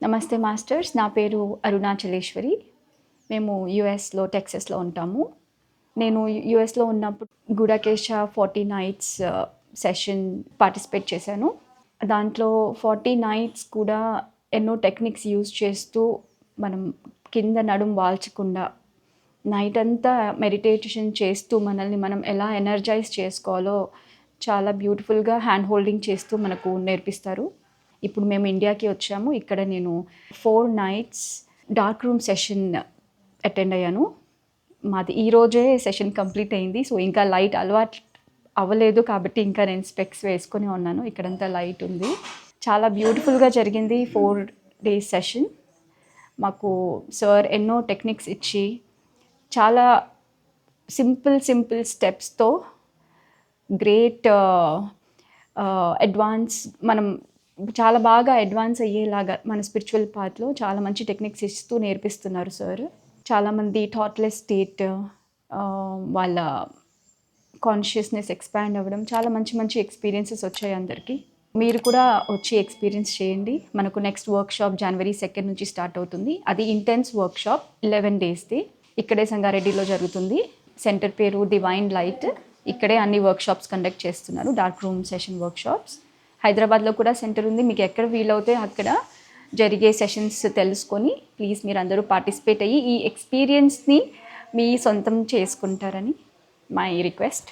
నమస్తే మాస్టర్స్, నా పేరు అరుణాచలేశ్వరి. మేము యూఎస్లో టెక్సస్లో ఉంటాము. నేను యూఎస్లో ఉన్నప్పుడు గుడాకేశ 40 నైట్స్ సెషన్ పార్టిసిపేట్ చేశాను. దాంట్లో 40 నైట్స్ కూడా ఎన్నో టెక్నిక్స్ యూజ్ చేస్తూ మనం కింద నడుం వాల్చకుండా నైట్ అంతా మెడిటేషన్ చేస్తూ మనల్ని మనం ఎలా ఎనర్జైజ్ చేసుకోవాలో చాలా బ్యూటిఫుల్గా హ్యాండ్ హోల్డింగ్ చేస్తూ మనకు నేర్పిస్తారు. ఇప్పుడు మేము ఇండియాకి వచ్చాము. ఇక్కడ నేను 4 nights dark room session attend అయ్యాను. మాది ఈరోజే సెషన్ కంప్లీట్ అయింది. సో ఇంకా లైట్ అలవాటు అవ్వలేదు కాబట్టి ఇంకా నేను స్పెక్స్ వేసుకొని ఉన్నాను. ఇక్కడంతా లైట్ ఉంది. చాలా బ్యూటిఫుల్గా జరిగింది 4 డేస్ సెషన్. మాకు సార్ ఎన్నో టెక్నిక్స్ ఇచ్చి చాలా సింపుల్ స్టెప్స్తో గ్రేట్ అడ్వాన్స్ మనం చాలా బాగా అడ్వాన్స్ అయ్యేలాగా మన స్పిరిచువల్ పాత్లో చాలా మంచి టెక్నిక్స్ ఇస్తూ నేర్పిస్తున్నారు సార్. చాలామంది థాట్లెస్ స్టేట్, వాళ్ళ కాన్షియస్నెస్ ఎక్స్పాండ్ అవ్వడం, చాలా మంచి ఎక్స్పీరియన్సెస్ వచ్చాయి అందరికీ. మీరు కూడా వచ్చి ఎక్స్పీరియన్స్ చేయండి. మనకు నెక్స్ట్ వర్క్షాప్ January 2 నుంచి స్టార్ట్ అవుతుంది. అది ఇంటెన్స్ వర్క్షాప్ 11 డేస్ది. ఇక్కడే సంగారెడ్డిలో జరుగుతుంది. సెంటర్ పేరు డివైన్ లైట్. ఇక్కడే అన్ని వర్క్షాప్స్ కండక్ట్ చేస్తున్నారు, డార్క్ రూమ్ సెషన్ వర్క్షాప్స్. హైదరాబాద్లో కూడా సెంటర్ ఉంది. మీకు ఎక్కడ వీలవుతే అక్కడ జరిగే సెషన్స్ తెలుసుకొని ప్లీజ్ మీరు అందరూ పార్టిసిపేట్ అయ్యి ఈ ఎక్స్పీరియన్స్ని మీ సొంతం చేసుకుంటారని మై రిక్వెస్ట్.